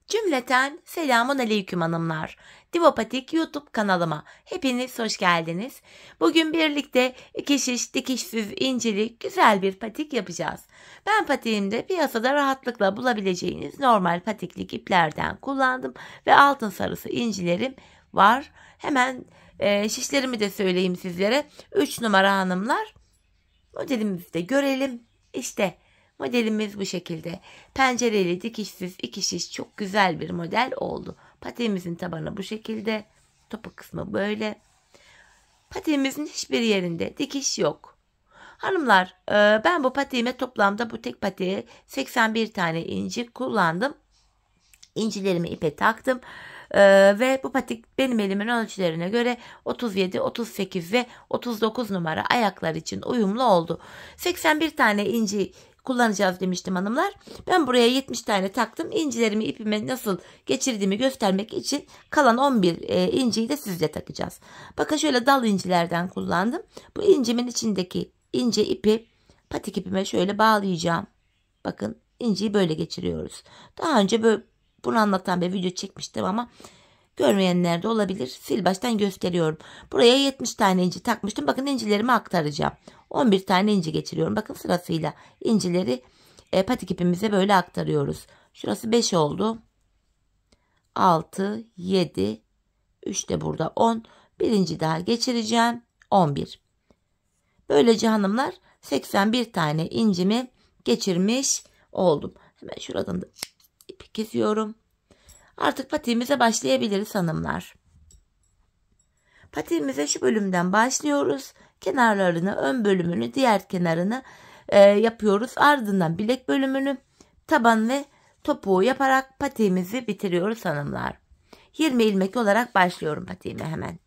Cümleten selamun aleyküm hanımlar. Divopatik YouTube kanalıma hepiniz hoş geldiniz. Bugün birlikte iki şiş dikişsiz incili güzel bir patik yapacağız. Ben patiğimde piyasada rahatlıkla bulabileceğiniz normal patiklik iplerden kullandım ve altın sarısı incilerim var. Hemen şişlerimi de söyleyeyim sizlere. 3 numara hanımlar. Modelimizi de görelim. İşte modelimiz bu şekilde. Pencereli dikişsiz iki şiş çok güzel bir model oldu. Patiğimizin tabanı bu şekilde. Topu kısmı böyle. Patiğimizin hiçbir yerinde dikiş yok. Hanımlar ben bu patiğime toplamda bu tek patiğe 81 tane inci kullandım. İncilerimi ipe taktım. Ve bu patik benim elimin ölçülerine göre 37, 38 ve 39 numara ayaklar için uyumlu oldu. 81 tane inci kullanacağız demiştim hanımlar. Ben buraya 70 tane taktım. İncilerimi ipime nasıl geçirdiğimi göstermek için kalan 11 inciyi de sizle takacağız. Bakın şöyle dal incilerden kullandım. Bu incimin içindeki ince ipi patik ipime şöyle bağlayacağım. Bakın inciyi böyle geçiriyoruz. Daha önce böyle bunu anlatan bir video çekmiştim ama görmeyenler de olabilir. Sil baştan gösteriyorum. Buraya 70 tane inci takmıştım. Bakın incilerimi aktaracağım. 11 tane inci geçiriyorum. Bakın sırasıyla incileri patik ipimize böyle aktarıyoruz. Şurası 5 oldu. 6, 7, 3 de burada 10. Birinci daha geçireceğim. 11. Böylece hanımlar 81 tane incimi geçirmiş oldum. Hemen şuradan da ipi kesiyorum. Artık patiğimize başlayabiliriz hanımlar. Patiğimize şu bölümden başlıyoruz. Kenarlarını, ön bölümünü, diğer kenarını yapıyoruz. Ardından bilek bölümünü, taban ve topuğu yaparak patiğimizi bitiriyoruz hanımlar. 20 ilmek olarak başlıyorum patiğime hemen.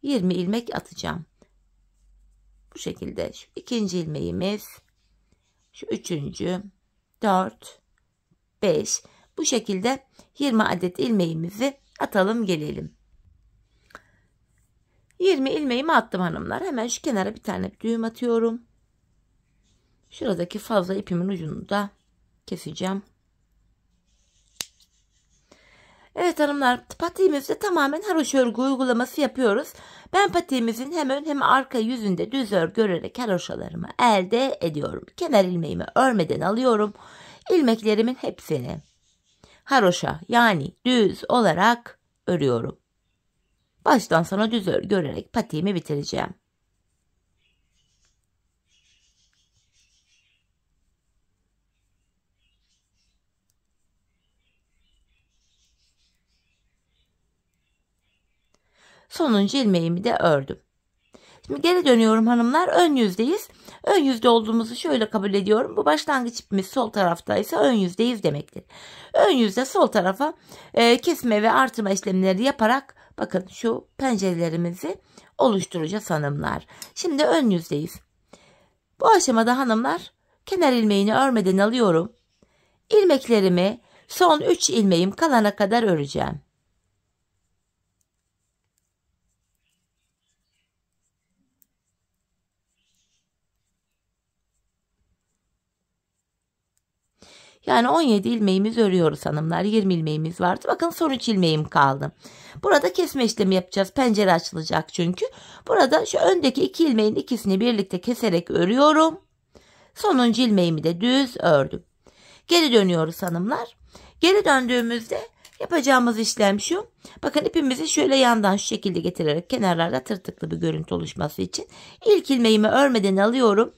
20 ilmek atacağım. Bu şekilde şu ikinci ilmeğimiz, şu üçüncü, 4, 5. Bu şekilde 20 adet ilmeğimizi atalım gelelim. 20 ilmeğimi attım hanımlar. Hemen şu kenara bir tane düğüm atıyorum. Şuradaki fazla ipimin ucunu da keseceğim. Evet hanımlar, patiğimizde tamamen haroşa örgü uygulaması yapıyoruz. Ben patiğimizin hem ön hem arka yüzünde düz örgü örerek haroşalarımı elde ediyorum. Kenar ilmeğimi örmeden alıyorum. İlmeklerimin hepsini haroşa yani düz olarak örüyorum. Baştan sona düz örgü örerek patiğimi bitireceğim. Sonuncu ilmeğimi de ördüm. Şimdi geri dönüyorum hanımlar. Ön yüzdeyiz. Ön yüzde olduğumuzu şöyle kabul ediyorum. Bu başlangıç ipimiz sol taraftaysa ön yüzdeyiz demektir. Ön yüzde sol tarafa kesme ve artırma işlemleri yaparak bakın şu pencerelerimizi oluşturacağız hanımlar. Şimdi ön yüzdeyiz. Bu aşamada hanımlar kenar ilmeğini örmeden alıyorum. İlmeklerimi son 3 ilmeğim kalana kadar öreceğim. Yani 17 ilmeğimiz örüyoruz hanımlar. 20 ilmeğimiz vardı. Bakın son 3 ilmeğim kaldı. Burada kesme işlemi yapacağız. Pencere açılacak çünkü. Burada şu öndeki 2 ilmeğin ikisini birlikte keserek örüyorum. Sonuncu ilmeğimi de düz ördüm. Geri dönüyoruz hanımlar. Geri döndüğümüzde yapacağımız işlem şu. Bakın ipimizi şöyle yandan şu şekilde getirerek kenarlarda tırtıklı bir görüntü oluşması için ilk ilmeğimi örmeden alıyorum.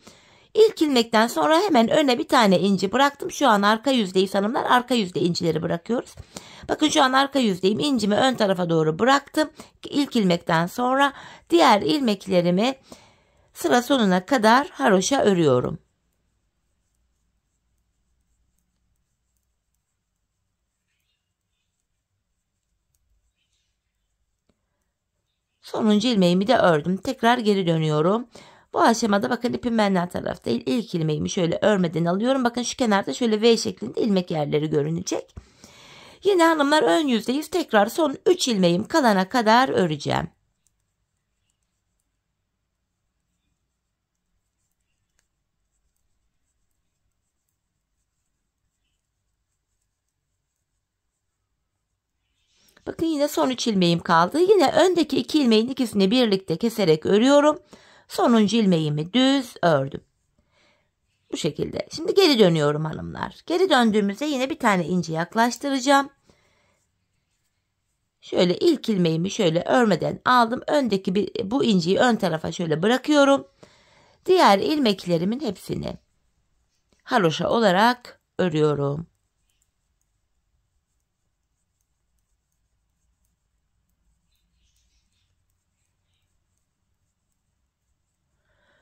İlk ilmekten sonra hemen öne bir tane inci bıraktım. Şu an arka yüzdeyiz hanımlar. Arka yüzde incileri bırakıyoruz. Bakın şu an arka yüzdeyim. İncimi ön tarafa doğru bıraktım. İlk ilmekten sonra diğer ilmeklerimi sıra sonuna kadar haroşa örüyorum. Sonuncu ilmeğimi de ördüm. Tekrar geri dönüyorum. Bu aşamada bakın ipim benden taraf değil. İlk ilmeğimi şöyle örmeden alıyorum. Bakın şu kenarda şöyle V şeklinde ilmek yerleri görünecek. Yine hanımlar ön yüzdeyiz. Tekrar son 3 ilmeğim kalana kadar öreceğim. Bakın yine son 3 ilmeğim kaldı. Yine öndeki 2 ilmeğin ikisini birlikte keserek örüyorum. Sonuncu ilmeğimi düz ördüm. Bu şekilde. Şimdi geri dönüyorum hanımlar. Geri döndüğümüzde yine bir tane inci yaklaştıracağım. Şöyle ilk ilmeğimi şöyle örmeden aldım. Öndeki bu inciyi ön tarafa şöyle bırakıyorum. Diğer ilmeklerimin hepsini haroşa olarak örüyorum.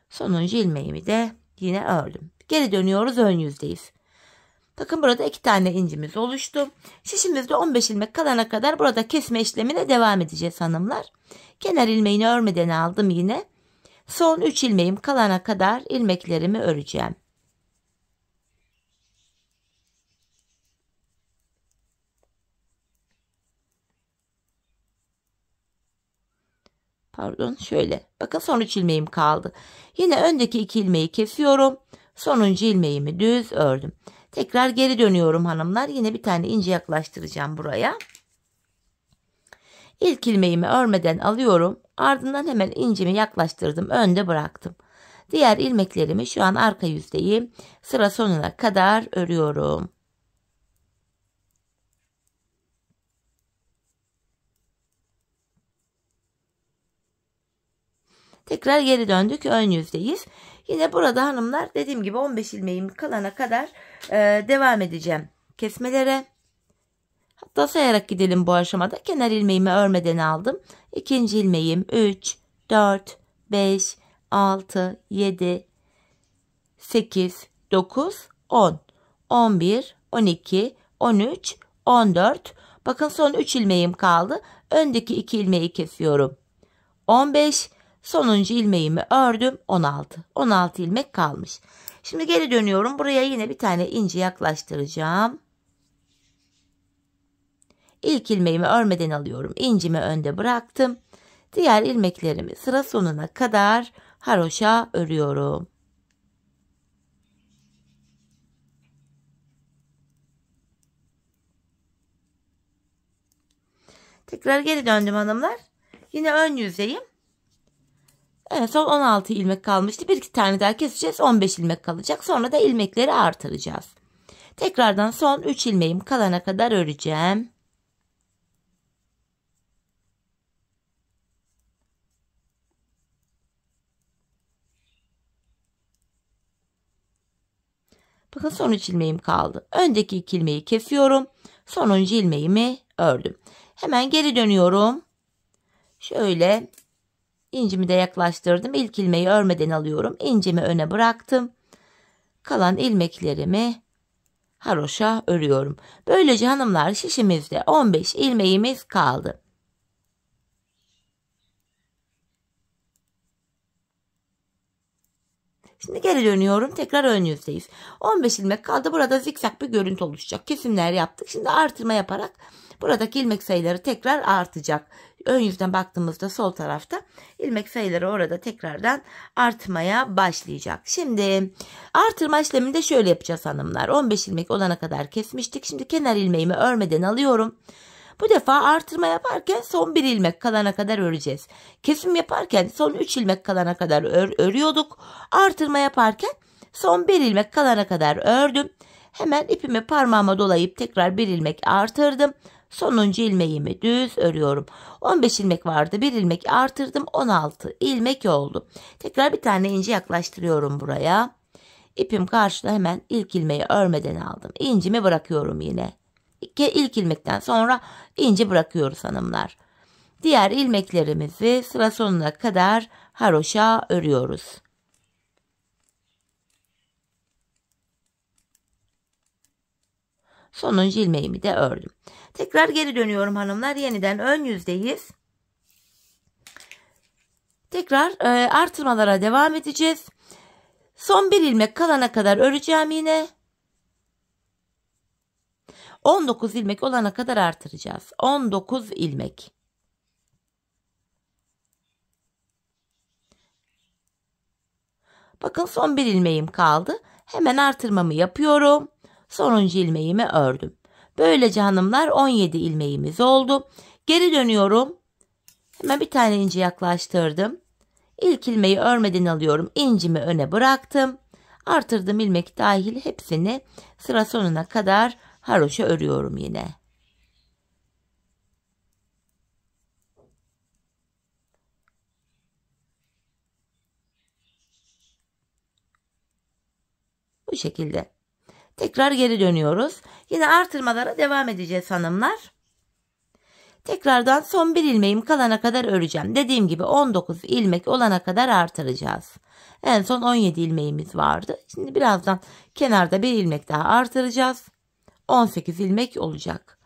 Sonuncu ilmeğimi de yine ördüm. Geri dönüyoruz, ön yüzdeyiz. Bakın burada 2 tane incimiz oluştu. Şişimizde 15 ilmek kalana kadar burada kesme işlemine devam edeceğiz hanımlar. Kenar ilmeğini örmeden aldım yine. Son 3 ilmeğim kalana kadar ilmeklerimi öreceğim. Pardon, şöyle. Bakın son 3 ilmeğim kaldı. Yine öndeki 2 ilmeği kesiyorum. Sonuncu ilmeğimi düz ördüm. Tekrar geri dönüyorum hanımlar. Yine bir tane ince yaklaştıracağım buraya. İlk ilmeğimi örmeden alıyorum. Ardından hemen incimi yaklaştırdım. Önde bıraktım. Diğer ilmeklerimi şu an arka yüzdeyim. Sıra sonuna kadar örüyorum. Tekrar geri döndük. Ön yüzdeyiz. Yine burada hanımlar dediğim gibi 15 ilmeğim kalana kadar devam edeceğim kesmelere. Hatta sayarak gidelim bu aşamada. Kenar ilmeğimi örmeden aldım. İkinci ilmeğim 3, 4, 5, 6, 7, 8, 9, 10, 11, 12, 13, 14. Bakın son 3 ilmeğim kaldı. Öndeki 2 ilmeği kesiyorum. 15. Sonuncu ilmeğimi ördüm. 16. 16 ilmek kalmış. Şimdi geri dönüyorum. Buraya yine bir tane inci yaklaştıracağım. İlk ilmeğimi örmeden alıyorum. İncimi önde bıraktım. Diğer ilmeklerimi sıra sonuna kadar haroşa örüyorum. Tekrar geri döndüm hanımlar. Yine ön yüzeyim. Evet, son 16 ilmek kalmıştı. Bir iki tane daha keseceğiz. 15 ilmek kalacak. Sonra da ilmekleri artıracağız. Tekrardan son 3 ilmeğim kalana kadar öreceğim. Bakın son 3 ilmeğim kaldı. Öndeki 2 ilmeği kesiyorum. Sonuncu ilmeğimi ördüm. Hemen geri dönüyorum. Şöyle incimi de yaklaştırdım. İlk ilmeği örmeden alıyorum. İncimi öne bıraktım. Kalan ilmeklerimi haroşa örüyorum. Böylece hanımlar şişimizde 15 ilmeğimiz kaldı. Şimdi geri dönüyorum. Tekrar ön yüzdeyiz. 15 ilmek kaldı. Burada zikzak bir görüntü oluşacak. Kesimler yaptık. Şimdi artırma yaparak buradaki ilmek sayıları tekrar artacak. Ön yüzden baktığımızda sol tarafta ilmek sayıları orada tekrardan artmaya başlayacak. Şimdi artırma işleminde şöyle yapacağız hanımlar. 15 ilmek olana kadar kesmiştik. Şimdi kenar ilmeğimi örmeden alıyorum. Bu defa artırma yaparken son 1 ilmek kalana kadar öreceğiz. Kesim yaparken son 3 ilmek kalana kadar örüyorduk. Artırma yaparken son 1 ilmek kalana kadar ördüm. Hemen ipimi parmağıma dolayıp tekrar 1 ilmek artırdım. Sonuncu ilmeğimi düz örüyorum. 15 ilmek vardı. 1 ilmek artırdım. 16 ilmek oldu. Tekrar bir tane ince yaklaştırıyorum buraya. İpim karşıda, hemen ilk ilmeği örmeden aldım. İncimi bırakıyorum yine. İlk ilmekten sonra inci bırakıyoruz hanımlar. Diğer ilmeklerimizi sıra sonuna kadar haroşa örüyoruz. Sonuncu ilmeğimi de ördüm. Tekrar geri dönüyorum hanımlar. Yeniden ön yüzdeyiz. Tekrar artırmalara devam edeceğiz. Son 1 ilmek kalana kadar öreceğim yine. 19 ilmek olana kadar artıracağız. 19 ilmek. Bakın son 1 ilmeğim kaldı. Hemen artırmamı yapıyorum. Sonuncu ilmeğimi ördüm. Böylece hanımlar 17 ilmeğimiz oldu. Geri dönüyorum. Hemen bir tane inci yaklaştırdım. İlk ilmeği örmeden alıyorum. İncimi öne bıraktım. Artırdığım ilmek dahil hepsini sıra sonuna kadar haroşa örüyorum yine. Bu şekilde. Tekrar geri dönüyoruz. Yine artırmalara devam edeceğiz hanımlar. Tekrardan son bir ilmeğim kalana kadar öreceğim. Dediğim gibi 19 ilmek olana kadar artıracağız. En son 17 ilmeğimiz vardı. Şimdi birazdan kenarda bir ilmek daha artıracağız. 18 ilmek olacak.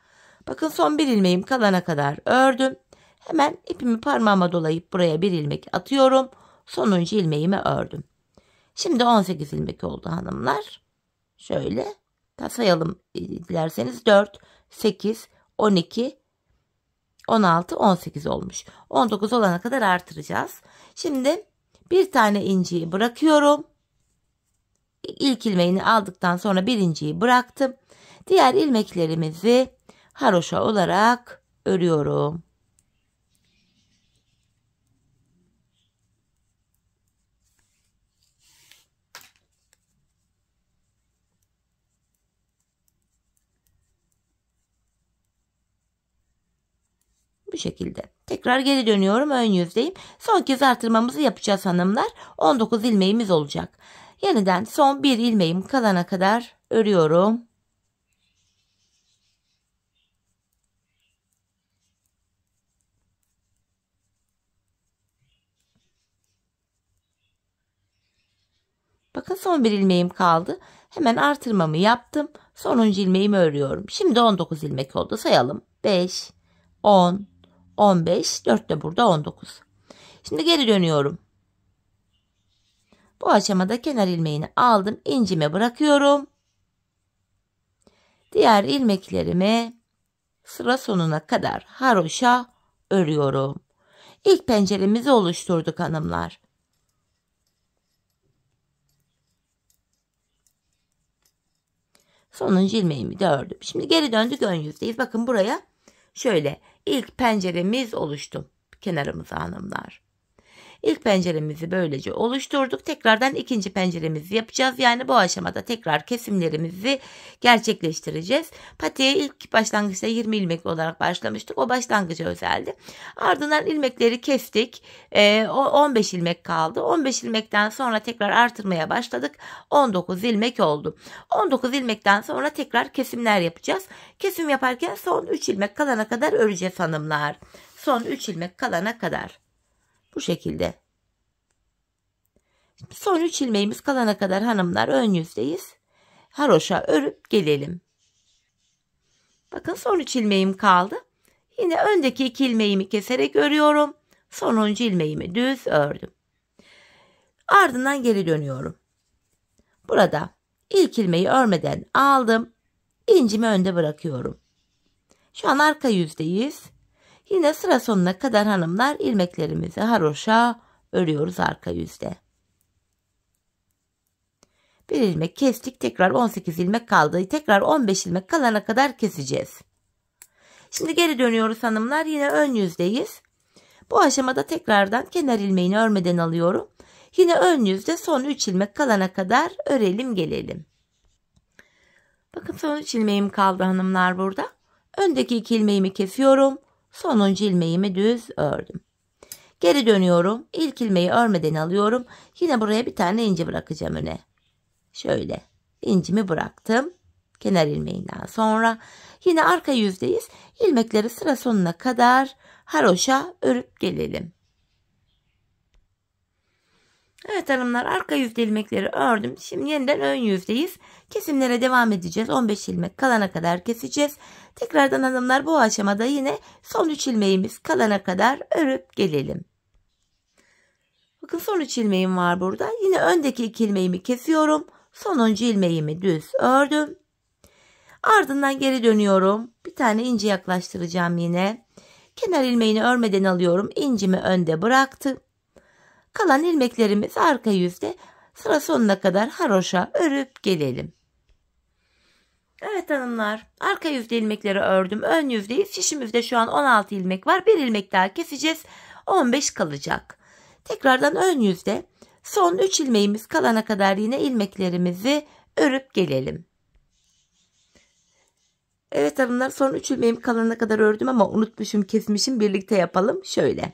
Bakın son bir ilmeğim kalana kadar ördüm. Hemen ipimi parmağıma dolayıp buraya bir ilmek atıyorum. Sonuncu ilmeğimi ördüm. Şimdi 18 ilmek oldu hanımlar. Şöyle sayalım dilerseniz. 4, 8, 12, 16, 18 olmuş. 19 olana kadar artıracağız. Şimdi bir tane inciyi bırakıyorum. İlk ilmeğini aldıktan sonra bir inciyi bıraktım. Diğer ilmeklerimizi haroşa olarak örüyorum. Bu şekilde. Tekrar geri dönüyorum. Ön yüzdeyim. Son kez artırmamızı yapacağız hanımlar. 19 ilmeğimiz olacak. Yeniden son bir ilmeğim kalana kadar örüyorum. Bakın son bir ilmeğim kaldı. Hemen artırmamı yaptım. Sonuncu ilmeğimi örüyorum. Şimdi 19 ilmek oldu. Sayalım. 5, 10, 15, 4 de burada 19. Şimdi geri dönüyorum. Bu aşamada kenar ilmeğini aldım. İncime bırakıyorum. Diğer ilmeklerimi sıra sonuna kadar haroşa örüyorum. İlk penceremizi oluşturduk hanımlar. Sonuncu ilmeğimi de ördüm. Şimdi geri döndük, ön yüzdeyiz. Bakın buraya şöyle ilk penceremiz oluştu. Kenarımıza hanımlar. İlk penceremizi böylece oluşturduk. Tekrardan ikinci penceremizi yapacağız. Yani bu aşamada tekrar kesimlerimizi gerçekleştireceğiz. Patiğe ilk başlangıçta 20 ilmek olarak başlamıştık. O başlangıca özeldi. Ardından ilmekleri kestik. 15 ilmek kaldı. 15 ilmekten sonra tekrar artırmaya başladık. 19 ilmek oldu. 19 ilmekten sonra tekrar kesimler yapacağız. Kesim yaparken son 3 ilmek kalana kadar öreceğiz hanımlar. Son 3 ilmek kalana kadar. Bu şekilde. Son 3 ilmeğimiz kalana kadar hanımlar ön yüzdeyiz. Haroşa örüp gelelim. Bakın son 3 ilmeğim kaldı. Yine öndeki 2 ilmeğimi keserek örüyorum. Sonuncu ilmeğimi düz ördüm. Ardından geri dönüyorum. Burada ilk ilmeği örmeden aldım. İncimi önde bırakıyorum. Şu an arka yüzdeyiz. Yine sıra sonuna kadar hanımlar ilmeklerimizi haroşa örüyoruz arka yüzde. Bir ilmek kestik. Tekrar 18 ilmek kaldı. Tekrar 15 ilmek kalana kadar keseceğiz. Şimdi geri dönüyoruz hanımlar. Yine ön yüzdeyiz. Bu aşamada tekrardan kenar ilmeğini örmeden alıyorum. Yine ön yüzde son 3 ilmek kalana kadar örelim gelelim. Bakın son 3 ilmeğim kaldı hanımlar burada. Öndeki 2 ilmeğimi kesiyorum. Sonuncu ilmeğimi düz ördüm. Geri dönüyorum. İlk ilmeği örmeden alıyorum. Yine buraya bir tane inci bırakacağım öne. Şöyle incimi bıraktım. Kenar ilmeğinden sonra yine arka yüzdeyiz. İlmekleri sıra sonuna kadar haroşa örüp gelelim. Evet hanımlar, arka yüzde ilmekleri ördüm. Şimdi yeniden ön yüzdeyiz. Kesimlere devam edeceğiz. 15 ilmek kalana kadar keseceğiz. Tekrardan hanımlar bu aşamada yine son 3 ilmeğimiz kalana kadar örüp gelelim. Bakın son 3 ilmeğim var burada. Yine öndeki 2 ilmeğimi kesiyorum. Sonuncu ilmeğimi düz ördüm. Ardından geri dönüyorum. Bir tane inci yaklaştıracağım yine. Kenar ilmeğini örmeden alıyorum. İncimi önde bıraktım. Kalan ilmeklerimiz arka yüzde sıra sonuna kadar haroşa örüp gelelim. Evet Evet hanımlar, arka yüzde ilmekleri ördüm. Ön yüzdeyiz. Şişimizde şu an 16 ilmek var. Bir ilmek daha keseceğiz. 15 kalacak. Tekrardan ön yüzde son 3 ilmeğimiz kalana kadar yine ilmeklerimizi örüp gelelim. Evet hanımlar, son 3 ilmeğim kalana kadar ördüm ama unutmuşum, kesmişim. Birlikte yapalım. Şöyle.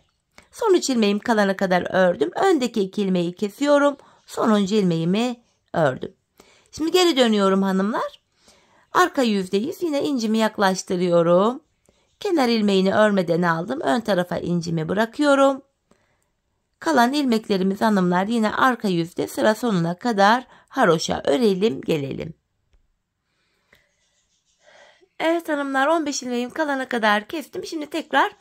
Son 3 ilmeğim kalana kadar ördüm. Öndeki 2 ilmeği kesiyorum. Sonuncu ilmeğimi ördüm. Şimdi geri dönüyorum hanımlar. Arka yüzdeyiz. Yine incimi yaklaştırıyorum. Kenar ilmeğini örmeden aldım. Ön tarafa incimi bırakıyorum. Kalan ilmeklerimiz hanımlar yine arka yüzde sıra sonuna kadar haroşa örelim gelelim. Evet hanımlar, 15 ilmeğim kalana kadar kestim. Şimdi tekrar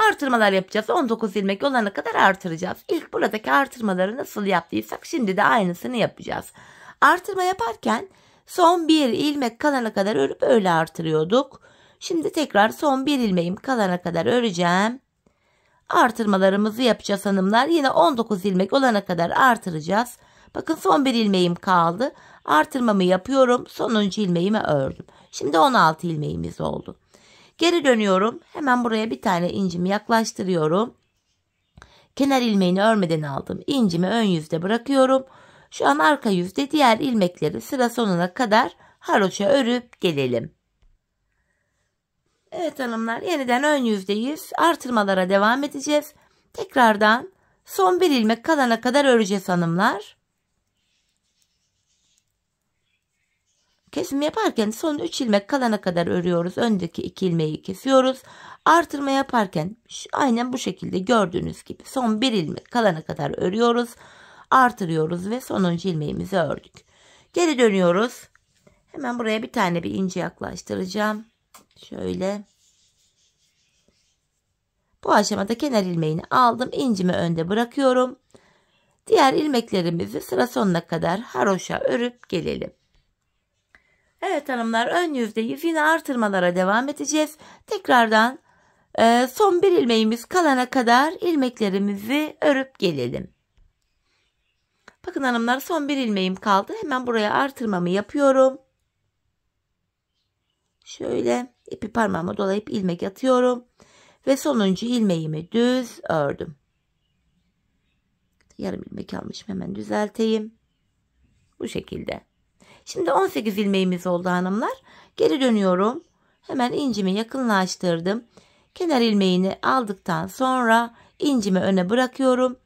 artırmalar yapacağız. 19 ilmek olana kadar artıracağız. İlk buradaki artırmaları nasıl yaptıysak şimdi de aynısını yapacağız. Artırma yaparken son bir ilmek kalana kadar örüp öyle artırıyorduk. Şimdi tekrar son bir ilmeğim kalana kadar öreceğim. Artırmalarımızı yapacağız hanımlar. Yine 19 ilmek olana kadar artıracağız. Bakın son bir ilmeğim kaldı. Artırmamı yapıyorum. Sonuncu ilmeğimi ördüm. Şimdi 16 ilmeğimiz oldu. Geri dönüyorum. Hemen buraya bir tane incimi yaklaştırıyorum. Kenar ilmeğini örmeden aldım. İncimi ön yüzde bırakıyorum. Şu an arka yüzde diğer ilmekleri sıra sonuna kadar haroşa örüp gelelim. Evet hanımlar, yeniden ön yüzdeyiz. Artırmalara devam edeceğiz. Tekrardan son bir ilmek kalana kadar öreceğiz hanımlar. Kesim yaparken son 3 ilmek kalana kadar örüyoruz. Öndeki 2 ilmeği kesiyoruz. Artırma yaparken aynen bu şekilde gördüğünüz gibi son 1 ilmek kalana kadar örüyoruz. Artırıyoruz ve sonuncu ilmeğimizi ördük. Geri dönüyoruz. Hemen buraya bir tane bir ince yaklaştıracağım. Şöyle. Bu aşamada kenar ilmeğini aldım. İncimi önde bırakıyorum. Diğer ilmeklerimizi sıra sonuna kadar haroşa örüp gelelim. Evet hanımlar, ön yüzdeyiz. Yine artırmalara devam edeceğiz. Tekrardan son bir ilmeğimiz kalana kadar ilmeklerimizi örüp gelelim. Bakın hanımlar, son bir ilmeğim kaldı. Hemen buraya artırmamı yapıyorum. Şöyle ipi parmağıma dolayıp ilmek atıyorum. Ve sonuncu ilmeğimi düz ördüm. Yarım ilmek almışım, hemen düzelteyim. Bu şekilde. Şimdi 18 ilmeğimiz oldu hanımlar. Geri dönüyorum. Hemen incimi yakınlaştırdım. Kenar ilmeğini aldıktan sonra incimi öne bırakıyorum.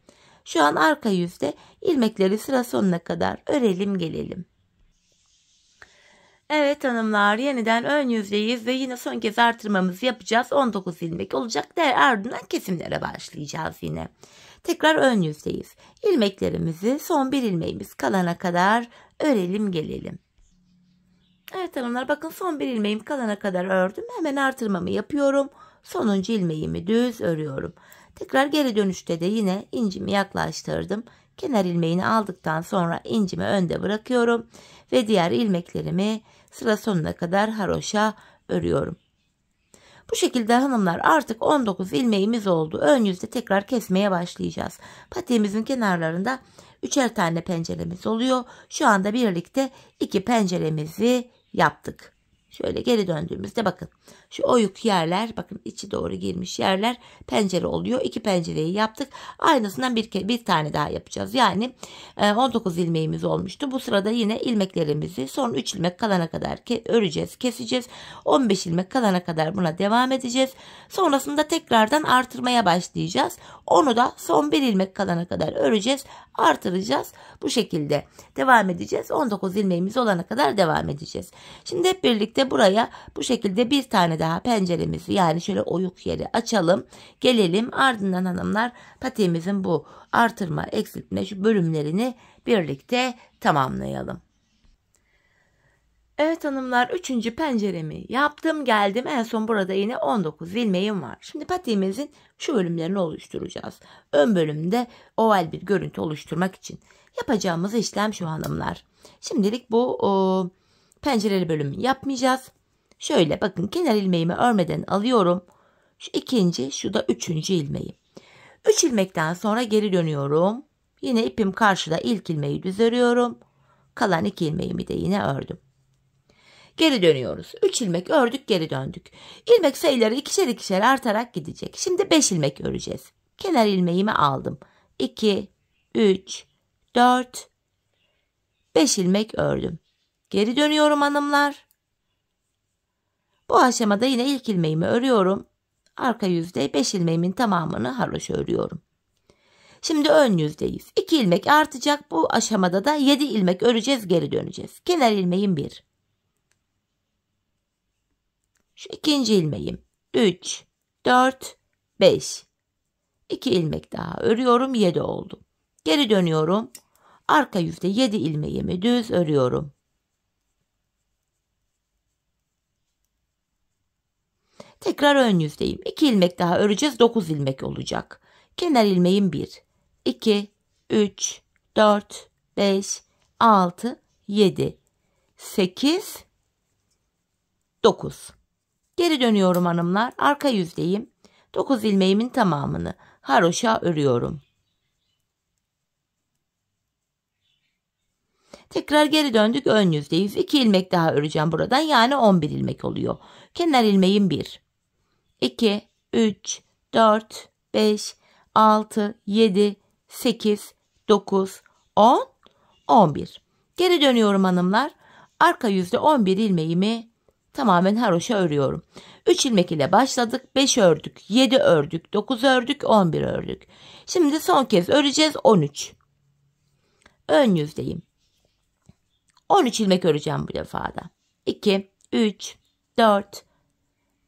Şu an arka yüzde ilmekleri sıra sonuna kadar örelim gelelim. Evet hanımlar, yeniden ön yüzdeyiz ve yine son kez artırmamızı yapacağız. 19 ilmek olacak. Ardından kesimlere başlayacağız yine. Tekrar ön yüzdeyiz. İlmeklerimizi son bir ilmeğimiz kalana kadar örelim gelelim. Evet hanımlar, bakın son bir ilmeğim kalana kadar ördüm. Hemen artırmamı yapıyorum. Sonuncu ilmeğimi düz örüyorum. Tekrar geri dönüşte de yine incimi yaklaştırdım. Kenar ilmeğini aldıktan sonra incimi önde bırakıyorum. Ve diğer ilmeklerimi sıra sonuna kadar haroşa örüyorum. Bu şekilde hanımlar artık 19 ilmeğimiz oldu. Ön yüzde tekrar kesmeye başlayacağız. Patiğimizin kenarlarında 3'er tane penceremiz oluyor. Şu anda birlikte 2 penceremizi yaptık. Şöyle geri döndüğümüzde bakın şu oyuk yerler, bakın içi doğru girmiş yerler pencere oluyor. 2 pencereyi yaptık. Aynısından bir tane daha yapacağız. Yani 19 ilmeğimiz olmuştu. Bu sırada yine ilmeklerimizi son 3 ilmek kalana kadar öreceğiz, keseceğiz. 15 ilmek kalana kadar buna devam edeceğiz. Sonrasında tekrardan artırmaya başlayacağız. Onu da son 1 ilmek kalana kadar öreceğiz, artıracağız. Bu şekilde devam edeceğiz. 19 ilmeğimiz olana kadar devam edeceğiz. Şimdi hep birlikte buraya bu şekilde bir tane daha penceremizi, yani şöyle oyuk yeri açalım. Gelelim, ardından hanımlar patiğimizin bu artırma, eksiltme şu bölümlerini birlikte tamamlayalım. Evet hanımlar, 3. penceremi yaptım, geldim. En son burada yine 19 ilmeğim var. Şimdi patiğimizin şu bölümlerini oluşturacağız. Ön bölümde oval bir görüntü oluşturmak için yapacağımız işlem şu hanımlar. Şimdilik bu pencereli bölümü yapmayacağız. Şöyle bakın, kenar ilmeğimi örmeden alıyorum. Şu ikinci, şu da 3. ilmeği. 3 ilmekten sonra geri dönüyorum. Yine ipim karşıda, ilk ilmeği düz örüyorum. Kalan 2 ilmeğimi de yine ördüm. Geri dönüyoruz. 3 ilmek ördük, geri döndük. İlmek sayıları ikişer ikişer artarak gidecek. Şimdi 5 ilmek öreceğiz. Kenar ilmeğimi aldım. 2, 3, 4, 5 ilmek ördüm. Geri dönüyorum hanımlar. Bu aşamada yine ilk ilmeğimi örüyorum. Arka yüzde 5 ilmeğimin tamamını haroşa örüyorum. Şimdi ön yüzdeyiz. 2 ilmek artacak. Bu aşamada da 7 ilmek öreceğiz, geri döneceğiz. Kenar ilmeğim 1. Şu ikinci ilmeğim 3, 4, 5. 2 ilmek daha örüyorum, 7 oldu. Geri dönüyorum. Arka yüzde 7 ilmeğimi düz örüyorum. Tekrar ön yüzdeyim. 2 ilmek daha öreceğiz. 9 ilmek olacak. Kenar ilmeğim 1, 2, 3, 4, 5, 6, 7, 8, 9. Geri dönüyorum hanımlar. Arka yüzdeyim. 9 ilmeğimin tamamını haroşa örüyorum. Tekrar geri döndük, ön yüzdeyiz. 2 ilmek daha öreceğim buradan. Yani 11 ilmek oluyor. Kenar ilmeğim 1, 2, 3, 4, 5, 6, 7, 8, 9, 10, 11. Geri dönüyorum hanımlar. Arka yüzde 11 ilmeğimi tamamen haroşa örüyorum. 3 ilmek ile başladık. 5 ördük, 7 ördük, 9 ördük, 11 ördük. Şimdi son kez öreceğiz, 13. Ön yüzdeyim. 13 ilmek öreceğim bu defada. 2, 3, 4,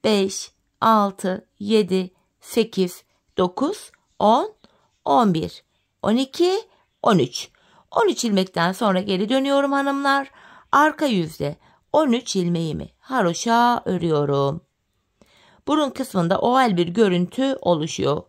5, 6, 7, 8, 9, 10, 11, 12, 13. 13 ilmekten sonra geri dönüyorum hanımlar. Arka yüzde 13 ilmeğimi haroşa örüyorum. Burun kısmında oval bir görüntü oluşuyor.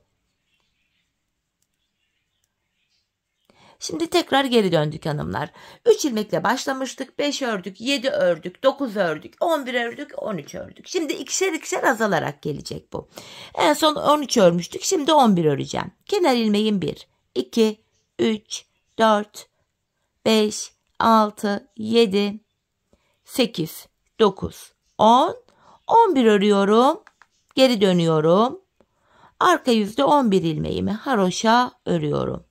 Şimdi tekrar geri döndük hanımlar. 3 ilmekle başlamıştık. 5 ördük, 7 ördük, 9 ördük, 11 ördük, 13 ördük. Şimdi ikişer ikişer azalarak gelecek bu. En son 13 örmüştük. Şimdi 11 öreceğim. Kenar ilmeğim 1, 2, 3, 4, 5, 6, 7, 8, 9, 10, 11 örüyorum. Geri dönüyorum. Arka yüzde 11 ilmeğimi haroşa örüyorum.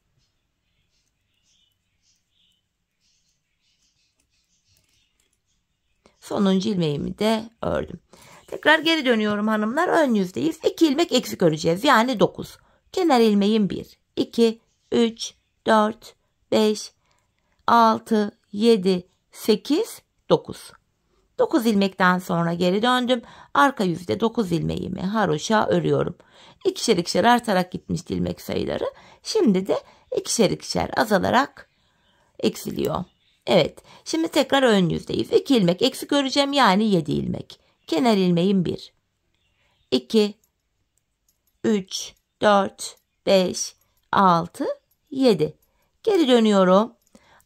Sonuncu ilmeğimi de ördüm. Tekrar geri dönüyorum hanımlar. Ön yüzdeyiz. 2 ilmek eksik öreceğiz. Yani 9. Kenar ilmeğim 1, 2, 3, 4, 5, 6, 7, 8, 9. 9 ilmekten sonra geri döndüm. Arka yüzde 9 ilmeğimi haroşa örüyorum. İkişer ikişer artarak gitmişti ilmek sayıları. Şimdi de ikişer ikişer azalarak eksiliyor. Evet, şimdi tekrar ön yüzdeyiz. 2 ilmek eksik öreceğim, yani 7 ilmek. Kenar ilmeğim 1, 2, 3, 4, 5, 6, 7. Geri dönüyorum.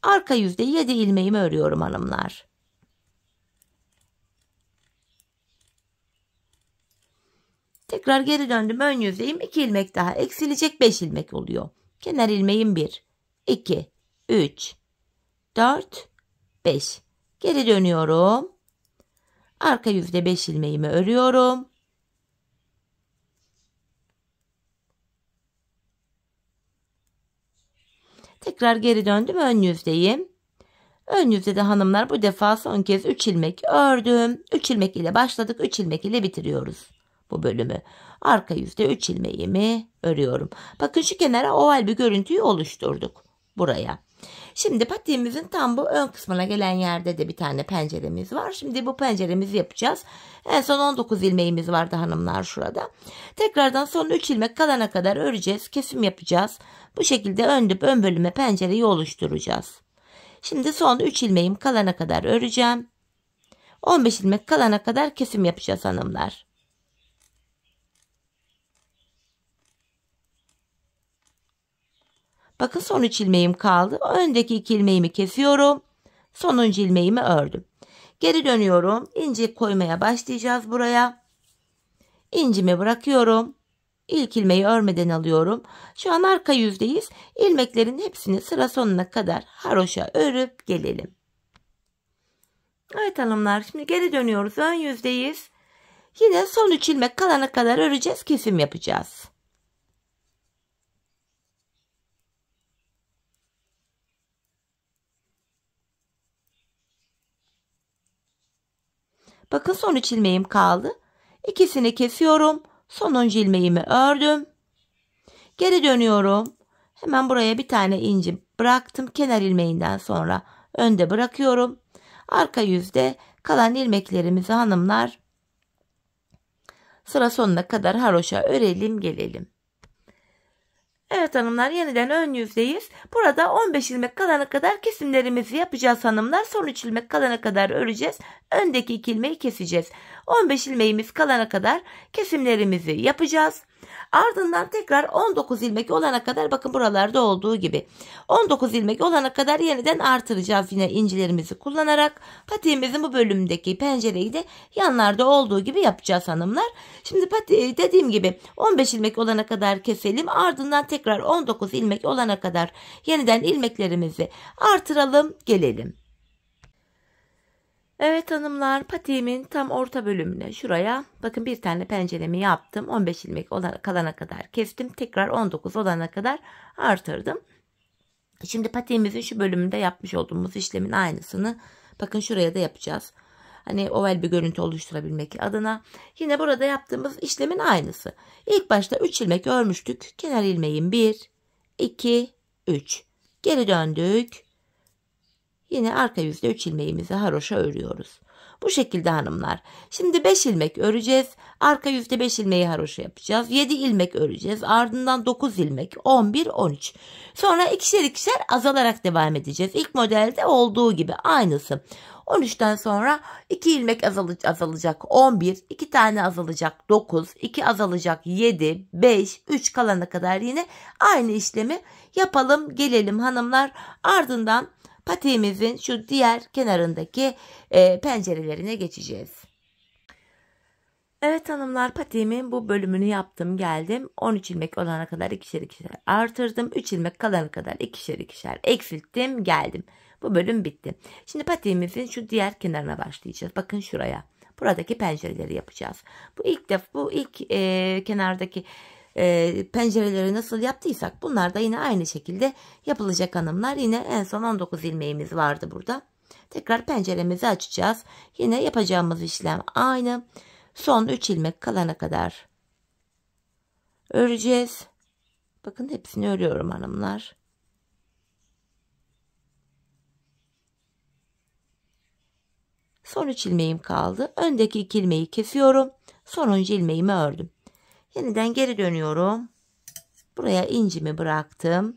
Arka yüzde 7 ilmeğimi örüyorum hanımlar. Tekrar geri döndüm, ön yüzdeyim. 2 ilmek daha eksilecek, 5 ilmek oluyor. Kenar ilmeğim 1, 2, 3, 4, 5. Geri dönüyorum. Arka yüzde 5 ilmeğimi örüyorum. Tekrar geri döndüm, ön yüzdeyim. Ön yüzde de hanımlar bu defa son kez 3 ilmek ördüm. 3 ilmek ile başladık, 3 ilmek ile bitiriyoruz bu bölümü. Arka yüzde 3 ilmeğimi örüyorum. Bakın şu kenara oval bir görüntüyü oluşturduk buraya. Şimdi patiğimizin tam bu ön kısmına gelen yerde de bir tane penceremiz var. Şimdi bu penceremizi yapacağız. En son 19 ilmeğimiz vardı hanımlar şurada. Tekrardan son 3 ilmek kalana kadar öreceğiz. Kesim yapacağız. Bu şekilde ön bölüme pencereyi oluşturacağız. Şimdi son 3 ilmeğim kalana kadar öreceğim. 15 ilmek kalana kadar kesim yapacağız hanımlar. Bakın son 3 ilmeğim kaldı. Öndeki 2 ilmeğimi kesiyorum. Sonuncu ilmeğimi ördüm. Geri dönüyorum. İnci koymaya başlayacağız buraya. İncimi bırakıyorum. İlk ilmeği örmeden alıyorum. Şu an arka yüzdeyiz. İlmeklerin hepsini sıra sonuna kadar haroşa örüp gelelim. Evet hanımlar, şimdi geri dönüyoruz. Ön yüzdeyiz. Yine son 3 ilmek kalana kadar öreceğiz. Kesim yapacağız. Bakın son 3 ilmeğim kaldı. İkisini kesiyorum. Sonuncu ilmeğimi ördüm. Geri dönüyorum. Hemen buraya bir tane inci bıraktım. Kenar ilmeğinden sonra önde bırakıyorum. Arka yüzde kalan ilmeklerimizi hanımlar sıra sonuna kadar haroşa örelim gelelim. Evet hanımlar, yeniden ön yüzdeyiz. Burada 15 ilmek kalana kadar kesimlerimizi yapacağız hanımlar. Son 3 ilmek kalana kadar öreceğiz. Öndeki 2 ilmeği keseceğiz. 15 ilmeğimiz kalana kadar kesimlerimizi yapacağız. Ardından tekrar 19 ilmek olana kadar, bakın buralarda olduğu gibi 19 ilmek olana kadar yeniden artıracağız yine incilerimizi kullanarak. Patiğimizin bu bölümündeki pencereyi de yanlarda olduğu gibi yapacağız hanımlar. Şimdi dediğim gibi 15 ilmek olana kadar keselim. Ardından tekrar 19 ilmek olana kadar yeniden ilmeklerimizi artıralım gelelim. Evet hanımlar, patiğimin tam orta bölümüne şuraya bakın bir tane penceremi yaptım. 15 ilmek kalana kadar kestim. Tekrar 19 olana kadar artırdım. Şimdi patiğimizin şu bölümünde yapmış olduğumuz işlemin aynısını bakın şuraya da yapacağız. Hani oval bir görüntü oluşturabilmek adına. Yine burada yaptığımız işlemin aynısı. İlk başta 3 ilmek örmüştük. Kenar ilmeğim 1, 2, 3. Geri döndük. Yine arka yüzde 3 ilmeğimizi haroşa örüyoruz. Bu şekilde hanımlar. Şimdi 5 ilmek öreceğiz. Arka yüzde 5 ilmeği haroşa yapacağız. 7 ilmek öreceğiz. Ardından 9 ilmek, 11, 13. Sonra ikişer ikişer azalarak devam edeceğiz. İlk modelde olduğu gibi aynısı. 13'ten sonra 2 ilmek azalacak 11, 2 tane azalacak 9, 2 azalacak 7, 5, 3 kalana kadar yine aynı işlemi yapalım gelelim hanımlar. Ardından patiğimizin şu diğer kenarındaki pencerelerine geçeceğiz. Evet hanımlar, patiğimin bu bölümünü yaptım geldim. 13 ilmek olana kadar ikişer ikişer artırdım. 3 ilmek kalana kadar ikişer ikişer eksilttim geldim. Bu bölüm bitti. Şimdi patiğimizin şu diğer kenarına başlayacağız. Bakın şuraya. Buradaki pencereleri yapacağız. Bu ilk kenardaki pencereleri nasıl yaptıysak bunlar da yine aynı şekilde yapılacak hanımlar. Yine en son 19 ilmeğimiz vardı burada. Tekrar penceremizi açacağız. Yine yapacağımız işlem aynı. Son 3 ilmek kalana kadar öreceğiz. Bakın hepsini örüyorum hanımlar. Son 3 ilmeğim kaldı. Öndeki 2 ilmeği kesiyorum. Sonuncu ilmeğimi ördüm. Yeniden geri dönüyorum. Buraya incimi bıraktım.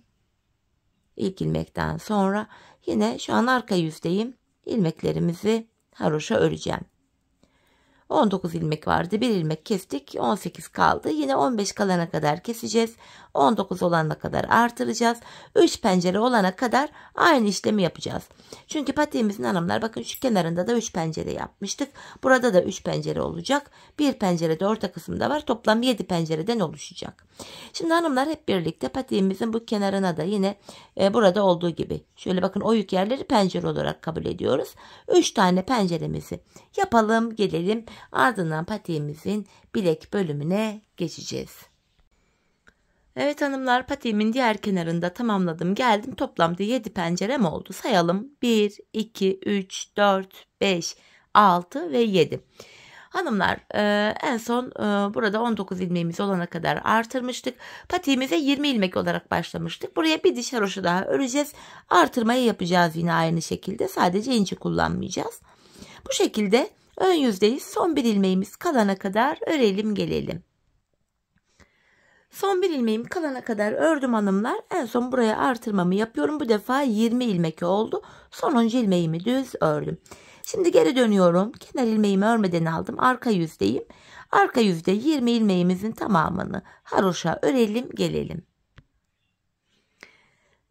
İlk ilmekten sonra yine şu an arka yüzdeyim. İlmeklerimizi haroşa öreceğim. 19 ilmek vardı. 1 ilmek kestik. 18 kaldı. Yine 15 kalana kadar keseceğiz. 19 olana kadar artıracağız. 3 pencere olana kadar aynı işlemi yapacağız. Çünkü patiğimizin hanımlar bakın şu kenarında da 3 pencere yapmıştık. Burada da 3 pencere olacak. Bir pencere de orta kısımda var. Toplam 7 pencereden oluşacak. Şimdi hanımlar hep birlikte patiğimizin bu kenarına da yine burada olduğu gibi şöyle bakın oyuk yerleri pencere olarak kabul ediyoruz. 3 tane penceremizi yapalım gelelim. Ardından patiğimizin bilek bölümüne geçeceğiz. Evet hanımlar, patiğimin diğer kenarında tamamladım geldim. Toplamda 7 pencerem oldu. Sayalım. 1, 2, 3, 4, 5, 6 ve 7. Hanımlar en son burada 19 ilmeğimiz olana kadar artırmıştık. Patiğimize 20 ilmek olarak başlamıştık. Buraya bir diş haroşa daha öreceğiz. Artırmayı yapacağız yine aynı şekilde. Sadece inci kullanmayacağız. Bu şekilde ön yüzdeyiz. Son bir ilmeğimiz kalana kadar örelim gelelim. Son bir ilmeğim kalana kadar ördüm hanımlar. En son buraya artırmamı yapıyorum. Bu defa 20 ilmek oldu. Sonuncu ilmeğimi düz ördüm. Şimdi geri dönüyorum. Kenar ilmeğimi örmeden aldım. Arka yüzdeyim. Arka yüzde 20 ilmeğimizin tamamını haroşa örelim gelelim.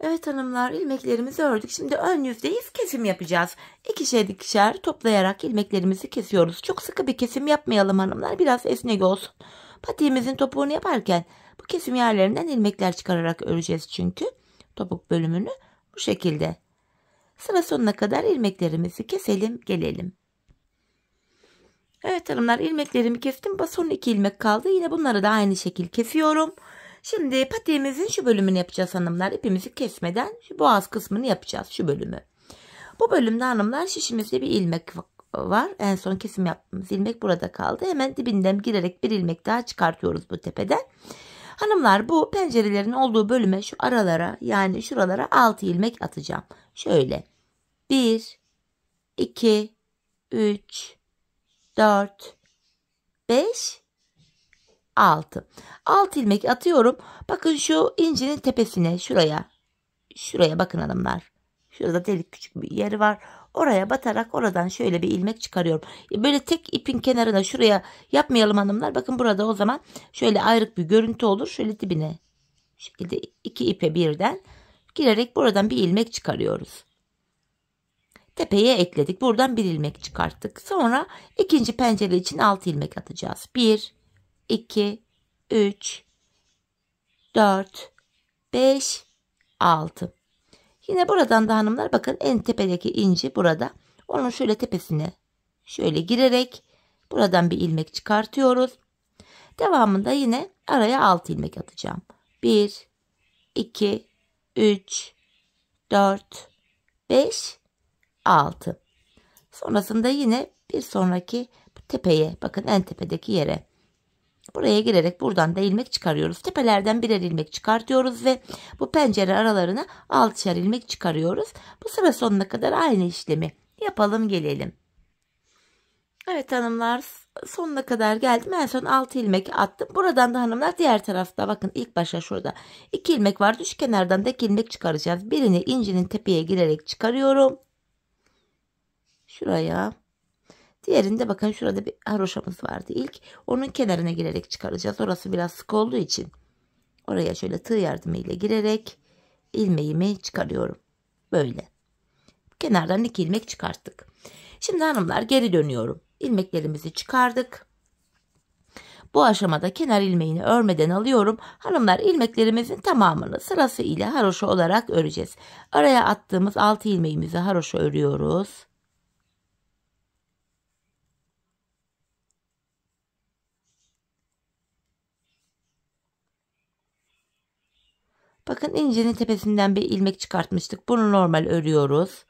Evet hanımlar, ilmeklerimizi ördük. Şimdi ön yüzdeyiz. Kesim yapacağız. İkişer ikişer toplayarak ilmeklerimizi kesiyoruz. Çok sıkı bir kesim yapmayalım hanımlar. Biraz esnek olsun. Patiğimizin topuğunu yaparken bu kesim yerlerinden ilmekler çıkararak öreceğiz çünkü. Topuk bölümünü bu şekilde. Sıra sonuna kadar ilmeklerimizi keselim gelelim. Evet hanımlar, ilmeklerimi kestim. Son 2 ilmek kaldı. Yine bunları da aynı şekil kesiyorum. Şimdi patiğimizin şu bölümünü yapacağız hanımlar. İpimizi kesmeden şu boğaz kısmını yapacağız, şu bölümü. Bu bölümde hanımlar şişimizde bir ilmek var. En son kesim yaptığımız ilmek burada kaldı. Hemen dibinden girerek bir ilmek daha çıkartıyoruz bu tepeden. Hanımlar, bu pencerelerin olduğu bölüme, şu aralara, yani şuralara 6 ilmek atacağım. Şöyle 1, 2, 3, 4, 5, 6. 6 ilmek atıyorum. Bakın şu incinin tepesine, şuraya bakın hanımlar. Şurada delik, küçük bir yeri var. Oraya batarak oradan şöyle bir ilmek çıkarıyorum. Böyle tek ipin kenarına şuraya yapmayalım hanımlar. Bakın burada o zaman şöyle ayrık bir görüntü olur. Şöyle dibine şu şekilde 2 ipe birden girerek buradan bir ilmek çıkarıyoruz. Tepeye ekledik. Buradan bir ilmek çıkarttık. Sonra ikinci pencere için 6 ilmek atacağız. 1, 2, 3, 4, 5, 6. Yine buradan da hanımlar bakın en tepedeki inci burada. Onun şöyle tepesine şöyle girerek buradan bir ilmek çıkartıyoruz. Devamında yine araya 6 ilmek atacağım. 1, 2, 3, 4, 5, 6. Sonrasında yine bir sonraki tepeye, bakın en tepedeki yere. Buraya girerek buradan da ilmek çıkarıyoruz. Tepelerden birer ilmek çıkartıyoruz ve bu pencere aralarına 6'şer ilmek çıkarıyoruz. Bu sıra sonuna kadar aynı işlemi yapalım gelelim. Evet hanımlar, sonuna kadar geldim. En son 6 ilmek attım. Buradan da hanımlar diğer tarafta, bakın ilk başa şurada 2 ilmek vardı. Şu kenardan da 2 ilmek çıkaracağız. Birini incinin tepeye girerek çıkarıyorum. Şuraya. Diğerinde bakın şurada bir haroşamız vardı ilk. Onun kenarına girerek çıkaracağız. Orası biraz sık olduğu için oraya şöyle tığ yardımıyla girerek ilmeğimi çıkarıyorum. Böyle. Kenardan 2 ilmek çıkarttık. Şimdi hanımlar geri dönüyorum. İlmeklerimizi çıkardık. Bu aşamada kenar ilmeğini örmeden alıyorum. Hanımlar, ilmeklerimizin tamamını sırasıyla haroşa olarak öreceğiz. Araya attığımız 6 ilmeğimizi haroşa örüyoruz. Bakın incinin tepesinden bir ilmek çıkartmıştık. Bunu normal örüyoruz.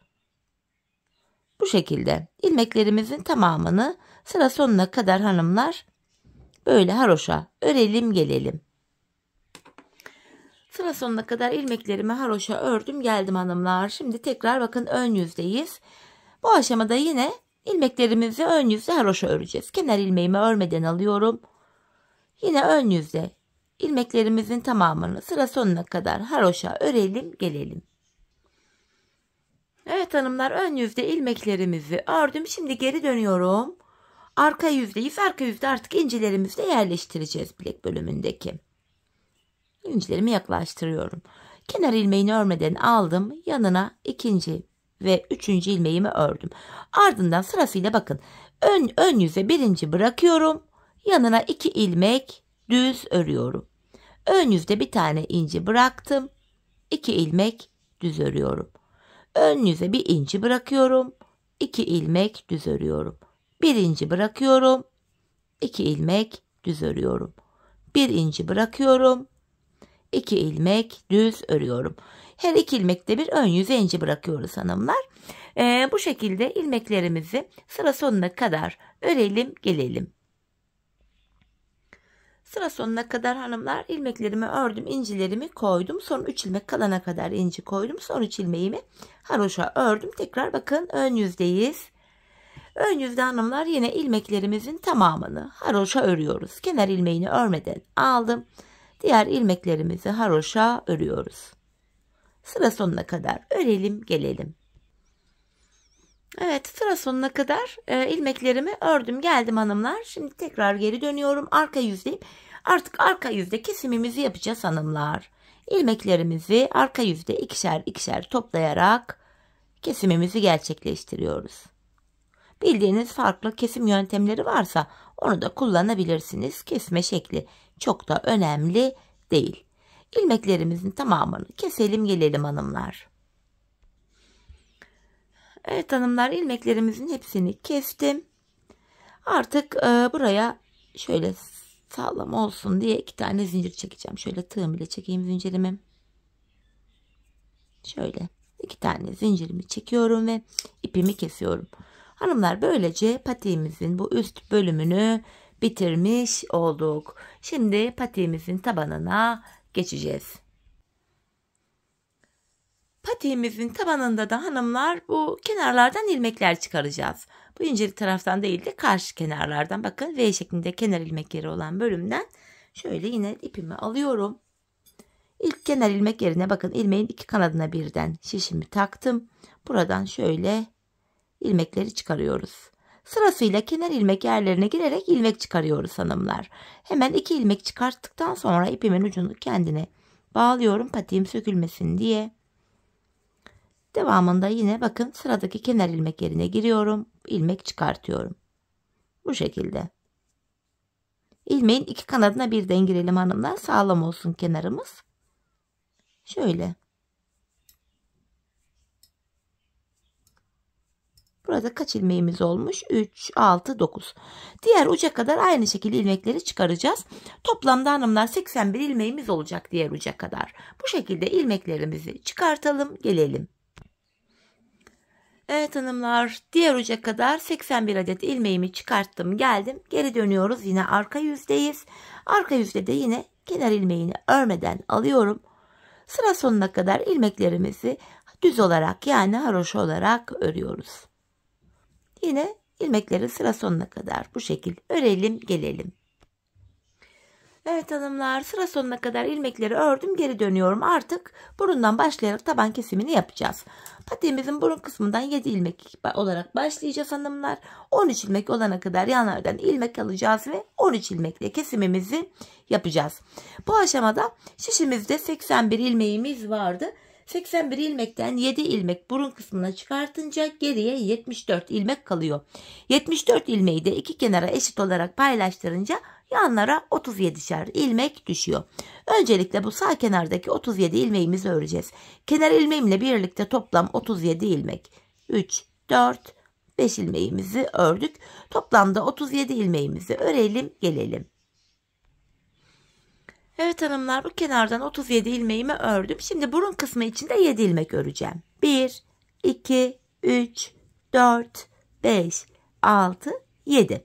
Bu şekilde ilmeklerimizin tamamını sıra sonuna kadar hanımlar böyle haroşa örelim gelelim. Sıra sonuna kadar ilmeklerimi haroşa ördüm geldim hanımlar. Şimdi tekrar bakın ön yüzdeyiz. Bu aşamada yine ilmeklerimizi ön yüzde haroşa öreceğiz. Kenar ilmeğimi örmeden alıyorum. Yine ön yüzde ilmeklerimizin tamamını sıra sonuna kadar haroşa örelim gelelim. Evet hanımlar, ön yüzde ilmeklerimizi ördüm. Şimdi geri dönüyorum. Arka yüzdeyiz. Arka yüzde artık incilerimizi de yerleştireceğiz bilek bölümündeki. İncilerimi yaklaştırıyorum. Kenar ilmeğini örmeden aldım. Yanına ikinci ve üçüncü ilmeğimi ördüm. Ardından sırasıyla bakın ön yüze birinci bırakıyorum. Yanına 2 ilmek düz örüyorum. Ön yüzde bir tane inci bıraktım. 2 ilmek düz örüyorum. Ön yüze bir inci bırakıyorum. 2 ilmek düz örüyorum. Bir inci bırakıyorum. 2 ilmek düz örüyorum. Bir inci bırakıyorum. 2 ilmek düz örüyorum. Her 2 ilmekte bir ön yüze inci bırakıyoruz hanımlar. Bu şekilde ilmeklerimizi sıra sonuna kadar örelim gelelim. Sıra sonuna kadar hanımlar ilmeklerimi ördüm, incilerimi koydum. Son 3 ilmek kalana kadar inci koydum. Son 3 ilmeğimi haroşa ördüm. Tekrar bakın ön yüzdeyiz. Ön yüzde hanımlar yine ilmeklerimizin tamamını haroşa örüyoruz. Kenar ilmeğini örmeden aldım. Diğer ilmeklerimizi haroşa örüyoruz. Sıra sonuna kadar örelim gelelim. Evet, sıra sonuna kadar ilmeklerimi ördüm geldim hanımlar. Şimdi tekrar geri dönüyorum. Arka yüzdeyim. Artık arka yüzde kesimimizi yapacağız hanımlar. İlmeklerimizi arka yüzde ikişer ikişer toplayarak kesimimizi gerçekleştiriyoruz. Bildiğiniz farklı kesim yöntemleri varsa onu da kullanabilirsiniz. Kesme şekli çok da önemli değil. İlmeklerimizin tamamını keselim gelelim hanımlar. Evet hanımlar, ilmeklerimizin hepsini kestim. Artık buraya şöyle sağlam olsun diye 2 tane zincir çekeceğim. Şöyle tığım ile çekeyim zincirimi. Şöyle 2 tane zincirimi çekiyorum ve ipimi kesiyorum. Hanımlar, böylece patiğimizin bu üst bölümünü bitirmiş olduk. Şimdi patiğimizin tabanına geçeceğiz. Patiğimizin tabanında da hanımlar bu kenarlardan ilmekler çıkaracağız. Bu inceli taraftan değil de karşı kenarlardan, bakın V şeklinde kenar ilmek yeri olan bölümden şöyle yine ipimi alıyorum. İlk kenar ilmek yerine bakın ilmeğin 2 kanadına birden şişimi taktım. Buradan şöyle ilmekleri çıkarıyoruz. Sırasıyla kenar ilmek yerlerine girerek ilmek çıkarıyoruz hanımlar. Hemen 2 ilmek çıkarttıktan sonra ipimin ucunu kendine bağlıyorum patiğim sökülmesin diye. Devamında yine bakın sıradaki kenar ilmek yerine giriyorum. İlmek çıkartıyorum. Bu şekilde. İlmeğin 2 kanadına birden girelim hanımlar. Sağlam olsun kenarımız. Şöyle. Burada kaç ilmeğimiz olmuş? 3, 6, 9. Diğer uca kadar aynı şekilde ilmekleri çıkaracağız. Toplamda hanımlar 81 ilmeğimiz olacak diğer uca kadar. Bu şekilde ilmeklerimizi çıkartalım, gelelim. Evet hanımlar, diğer uca kadar 81 adet ilmeğimi çıkarttım, geldim. Geri dönüyoruz, yine arka yüzdeyiz. Arka yüzde de yine kenar ilmeğini örmeden alıyorum. Sıra sonuna kadar ilmeklerimizi düz olarak, yani haroşa olarak örüyoruz. Yine ilmekleri sıra sonuna kadar bu şekilde örelim, gelelim. Evet hanımlar, sıra sonuna kadar ilmekleri ördüm, geri dönüyorum. Artık burundan başlayarak taban kesimini yapacağız. Patiğimizin burun kısmından 7 ilmek olarak başlayacağız hanımlar. 13 ilmek olana kadar yanlardan ilmek alacağız ve 13 ilmekle kesimimizi yapacağız. Bu aşamada şişimizde 81 ilmeğimiz vardı. 81 ilmekten 7 ilmek burun kısmına çıkartınca geriye 74 ilmek kalıyor. 74 ilmeği de iki kenara eşit olarak paylaştırınca yanlara 37'şer ilmek düşüyor. Öncelikle bu sağ kenardaki 37 ilmeğimizi öreceğiz. Kenar ilmeğimle birlikte toplam 37 ilmek. 3, 4, 5 ilmeğimizi ördük. Toplamda 37 ilmeğimizi örelim, gelelim. Evet hanımlar, bu kenardan 37 ilmeğimi ördüm. Şimdi burun kısmı için de 7 ilmek öreceğim. 1, 2, 3, 4, 5, 6, 7.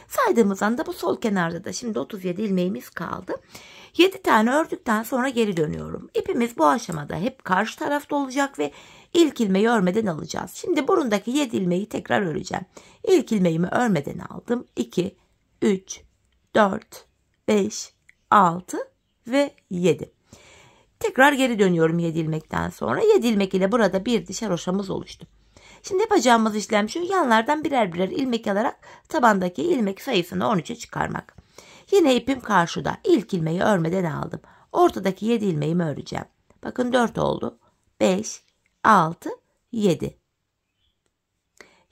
Saydığımız anda bu sol kenarda da şimdi 37 ilmeğimiz kaldı. 7 tane ördükten sonra geri dönüyorum. İpimiz bu aşamada hep karşı tarafta olacak ve ilk ilmeği örmeden alacağız. Şimdi burundaki 7 ilmeği tekrar öreceğim. İlk ilmeğimi örmeden aldım. 2, 3, 4, 5, 6 ve 7. Tekrar geri dönüyorum 7 ilmekten sonra. 7 ilmek ile burada bir diş haroşamız oluştu. Şimdi yapacağımız işlem şu: yanlardan birer birer ilmek alarak tabandaki ilmek sayısını 13'e çıkarmak. Yine ipim karşıda. İlk ilmeği örmeden aldım. Ortadaki 7 ilmeğimi öreceğim. Bakın 4 oldu. 5, 6, 7.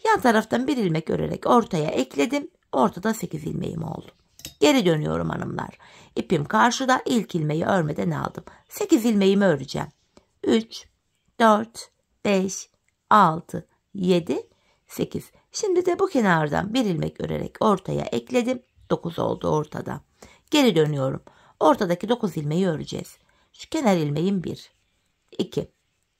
Yan taraftan bir ilmek örerek ortaya ekledim. Ortada 8 ilmeğim oldu. Geri dönüyorum hanımlar. İpim karşıda. İlk ilmeği örmeden aldım. 8 ilmeğimi öreceğim. 3, 4, 5, 6, 7, 8. Şimdi de bu kenardan bir ilmek örerek ortaya ekledim. 9 oldu ortada. Geri dönüyorum. Ortadaki 9 ilmeği öreceğiz. Şu kenar ilmeğim 1, 2,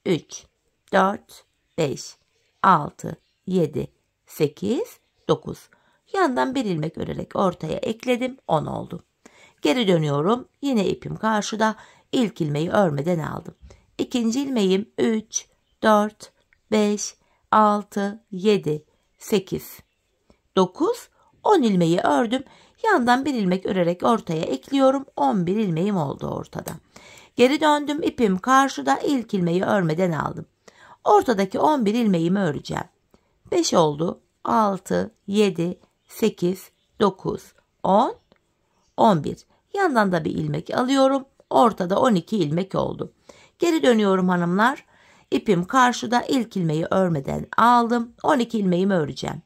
3, 4, 5, 6, 7, 8, 9. Yandan bir ilmek örerek ortaya ekledim. 10 oldu. Geri dönüyorum. Yine ipim karşıda. İlk ilmeği örmeden aldım. İkinci ilmeğim 3, 4, 5, 6, 7, 8, 9, 10 ilmeği ördüm. Yandan bir ilmek örerek ortaya ekliyorum. 11 ilmeğim oldu ortada. Geri döndüm. İpim karşıda. İlk ilmeği örmeden aldım. Ortadaki 11 ilmeğimi öreceğim. 5 oldu. 6, 7, 8, 9, 10, 11. Yandan da bir ilmek alıyorum. Ortada 12 ilmek oldu. Geri dönüyorum hanımlar. İpim karşıda. İlk ilmeği örmeden aldım. 12 ilmeğimi öreceğim.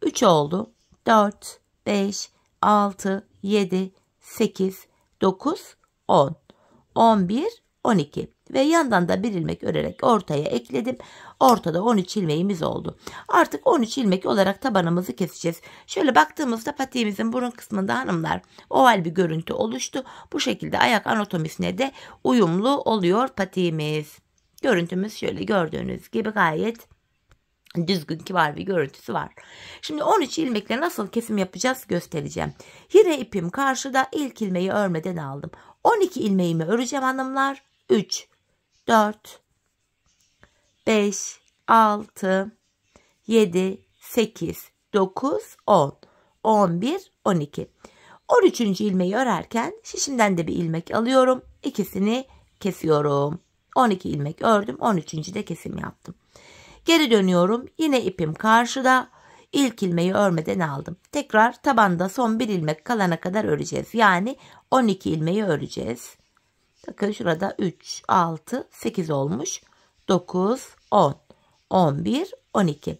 3 oldu. 4, 5, 6, 7, 8, 9, 10, 11, 12. ve yandan da bir ilmek örerek ortaya ekledim. Ortada 13 ilmeğimiz oldu. Artık 13 ilmek olarak tabanımızı keseceğiz. Şöyle baktığımızda patiğimizin burun kısmında hanımlar oval bir görüntü oluştu. Bu şekilde ayak anatomisine de uyumlu oluyor patiğimiz. Görüntümüz şöyle gördüğünüz gibi gayet düzgün, kibar bir görüntüsü var. Şimdi 13 ilmekle nasıl kesim yapacağız göstereceğim. Yine ipim karşıda, ilk ilmeği örmeden aldım. 12 ilmeğimi öreceğim hanımlar. 3, 4, 5, 6, 7, 8, 9, 10, 11, 12. 13. ilmeği örerken şişimden de bir ilmek alıyorum. İkisini kesiyorum. 12 ilmek ördüm. 13. de kesim yaptım. Geri dönüyorum. Yine ipim karşıda. İlk ilmeği örmeden aldım. Tekrar tabanda son bir ilmek kalana kadar öreceğiz. Yani 12 ilmeği öreceğiz. Bakın şurada 3, 6, 8 olmuş. 9, 10, 11, 12.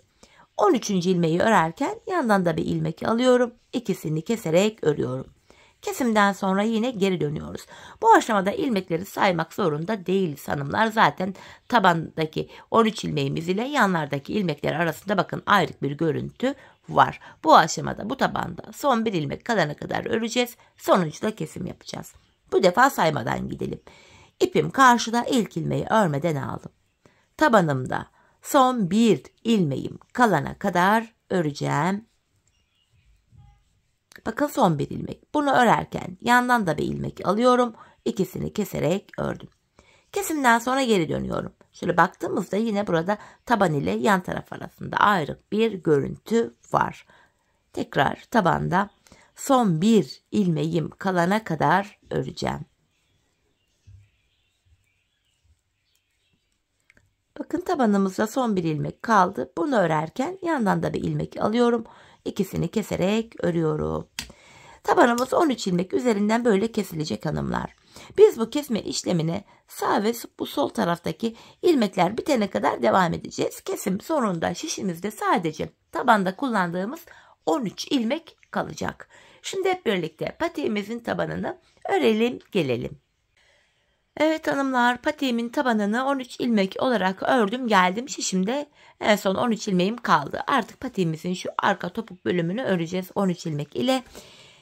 13. ilmeği örerken yandan da bir ilmek alıyorum. İkisini keserek örüyorum. Kesimden sonra yine geri dönüyoruz. Bu aşamada ilmekleri saymak zorunda değiliz hanımlar. Zaten tabandaki 13 ilmeğimiz ile yanlardaki ilmekler arasında bakın ayrık bir görüntü var. Bu aşamada bu tabanda son bir ilmek kalana kadar öreceğiz. Sonuçta kesim yapacağız. Bu defa saymadan gidelim. İpim karşıda, ilk ilmeği örmeden aldım. Tabanımda son bir ilmeğim kalana kadar öreceğim. Bakın son bir ilmek. Bunu örerken yandan da bir ilmek alıyorum. İkisini keserek ördüm. Kesimden sonra geri dönüyorum. Şöyle baktığımızda yine burada taban ile yan taraf arasında ayrık bir görüntü var. Tekrar tabanda son bir ilmeğim kalana kadar öreceğim. Bakın tabanımızda son bir ilmek kaldı. Bunu örerken yandan da bir ilmek alıyorum. İkisini keserek örüyorum. Tabanımız 13 ilmek üzerinden böyle kesilecek hanımlar. Biz bu kesme işlemine sağ ve bu sol taraftaki ilmekler bitene kadar devam edeceğiz. Kesim sonunda şişimizde sadece tabanda kullandığımız 13 ilmek kalacak. Şimdi hep birlikte patiğimizin tabanını örelim gelelim. Evet hanımlar, patiğimin tabanını 13 ilmek olarak ördüm geldim. Şişimde en son 13 ilmeğim kaldı. Artık patiğimizin şu arka topuk bölümünü öreceğiz 13 ilmek ile.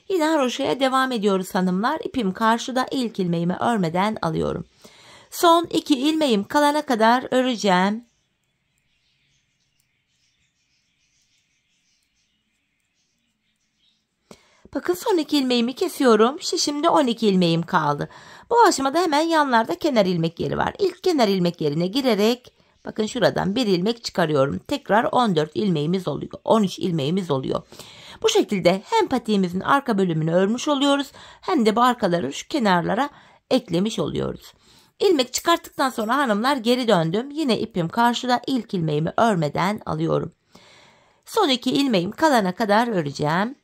Yine haroşaya devam ediyoruz hanımlar. İpim karşıda, ilk ilmeğimi örmeden alıyorum. Son 2 ilmeğim kalana kadar öreceğim. Bakın son 2 ilmeğimi kesiyorum. Şişimde 12 ilmeğim kaldı. Bu aşamada hemen yanlarda kenar ilmek yeri var. İlk kenar ilmek yerine girerek bakın şuradan bir ilmek çıkarıyorum. Tekrar 14 ilmeğimiz oluyor. 13 ilmeğimiz oluyor. Bu şekilde hem patiğimizin arka bölümünü örmüş oluyoruz hem de bu arkaları şu kenarlara eklemiş oluyoruz. İlmek çıkarttıktan sonra hanımlar geri döndüm. Yine ipim karşıda, ilk ilmeğimi örmeden alıyorum. Son 2 ilmeğim kalana kadar öreceğim.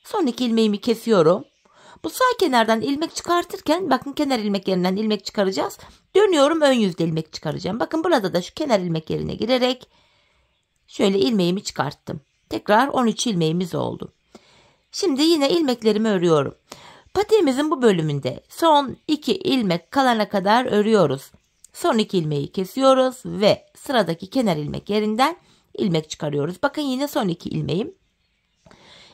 Son 2 ilmeğimi kesiyorum. Bu sağ kenardan ilmek çıkartırken bakın kenar ilmek yerinden ilmek çıkaracağız. Dönüyorum, ön yüzde ilmek çıkaracağım. Bakın burada da şu kenar ilmek yerine girerek şöyle ilmeğimi çıkarttım. Tekrar 13 ilmeğimiz oldu. Şimdi yine ilmeklerimi örüyorum. Patiğimizin bu bölümünde son 2 ilmek kalana kadar örüyoruz. Son 2 ilmeği kesiyoruz ve sıradaki kenar ilmek yerinden ilmek çıkarıyoruz. Bakın yine son 2 ilmeğim.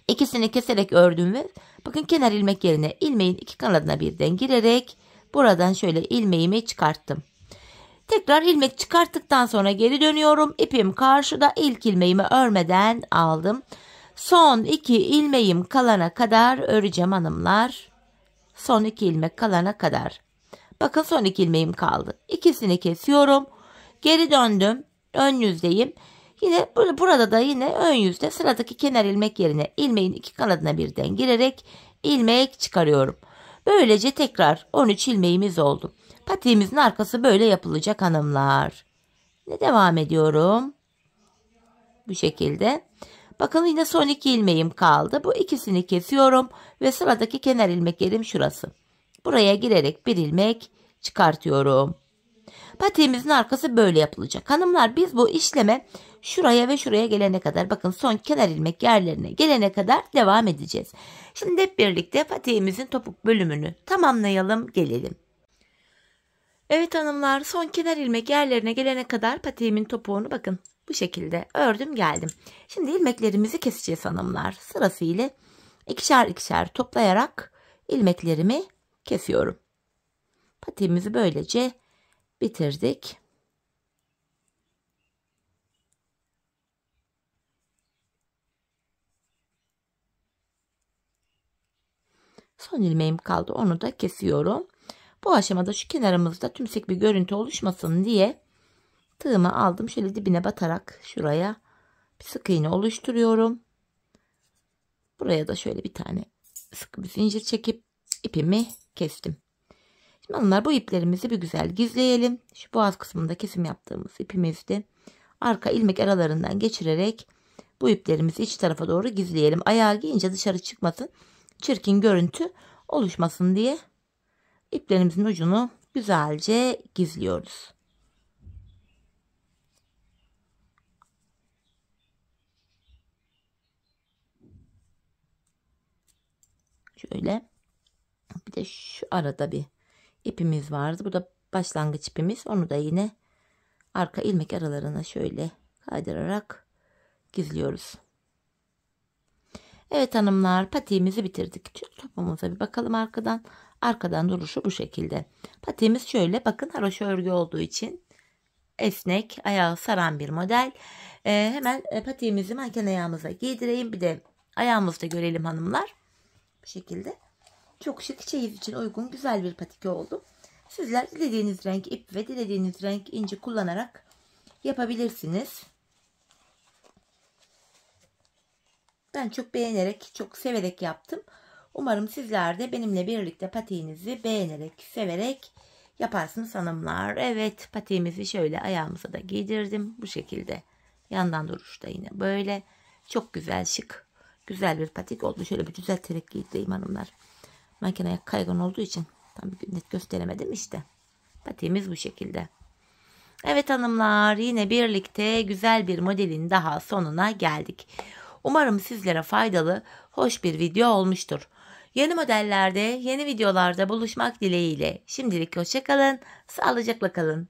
İkisini keserek ördüm ve bakın kenar ilmek yerine ilmeğin iki kanadına birden girerek buradan şöyle ilmeğimi çıkarttım. Tekrar ilmek çıkarttıktan sonra geri dönüyorum. İpim karşıda, ilk ilmeğimi örmeden aldım. Son 2 ilmeğim kalana kadar öreceğim hanımlar. Son 2 ilmek kalana kadar. Bakın son 2 ilmeğim kaldı. İkisini kesiyorum. Geri döndüm. Ön yüzdeyim. Yine burada da yine ön yüzde sıradaki kenar ilmek yerine ilmeğin iki kanadına birden girerek ilmek çıkarıyorum. Böylece tekrar 13 ilmeğimiz oldu. Patiğimizin arkası böyle yapılacak hanımlar. Devam ediyorum. Bu şekilde. Bakın yine son 2 ilmeğim kaldı. Bu ikisini kesiyorum ve sıradaki kenar ilmek yerim şurası. Buraya girerek bir ilmek çıkartıyorum. Patiğimizin arkası böyle yapılacak. Hanımlar biz bu işleme şuraya ve şuraya gelene kadar, bakın son kenar ilmek yerlerine gelene kadar devam edeceğiz. Şimdi hep birlikte patiğimizin topuk bölümünü tamamlayalım, gelelim. Evet hanımlar, son kenar ilmek yerlerine gelene kadar patiğimin topuğunu bakın bu şekilde ördüm geldim. Şimdi ilmeklerimizi keseceğiz hanımlar. Sırasıyla ikişer ikişer toplayarak ilmeklerimi kesiyorum. Patiğimizi böylece bitirdik. Son ilmeğim kaldı, onu da kesiyorum. Bu aşamada şu kenarımızda tümsek bir görüntü oluşmasın diye tığımı aldım. Şöyle dibine batarak şuraya bir sık iğne oluşturuyorum. Buraya da şöyle bir tane sıkı bir zincir çekip ipimi kestim. Şimdi hanımlar bu iplerimizi bir güzel gizleyelim. Şu boğaz kısmında kesim yaptığımız ipimizi arka ilmek aralarından geçirerek bu iplerimizi iç tarafa doğru gizleyelim. Ayağı giyince dışarı çıkmasın, çirkin görüntü oluşmasın diye iplerimizin ucunu güzelce gizliyoruz. Şöyle bir de şu arada bir ipimiz vardı. Bu da başlangıç ipimiz. Onu da yine arka ilmek aralarına şöyle kaydırarak gizliyoruz. Evet hanımlar, patiğimizi bitirdik. Topumuza bir bakalım arkadan. Arkadan duruşu bu şekilde. Patiğimiz şöyle, bakın haroşa örgü olduğu için esnek, ayağı saran bir model. Hemen patiğimizi manken ayağımıza giydireyim. Bir de ayağımızda görelim hanımlar. Bu şekilde. Çok şık, çeyiz için uygun güzel bir patik oldu. Sizler dilediğiniz renk ip ve dilediğiniz renk inci kullanarak yapabilirsiniz. Ben çok beğenerek, çok severek yaptım. Umarım sizler de benimle birlikte patiğinizi beğenerek, severek yaparsınız hanımlar. Evet, patiğimizi şöyle ayağımıza da giydirdim. Bu şekilde. Yandan duruşta yine böyle. Çok güzel, şık, güzel bir patik oldu. Şöyle bir düzelterek giydireyim hanımlar. Makine ayak kaygan olduğu için tam net gösteremedim işte. Patiğimiz bu şekilde. Evet hanımlar, yine birlikte güzel bir modelin daha sonuna geldik. Umarım sizlere faydalı, hoş bir video olmuştur. Yeni modellerde, yeni videolarda buluşmak dileğiyle. Şimdilik hoşça kalın, sağlıcakla kalın.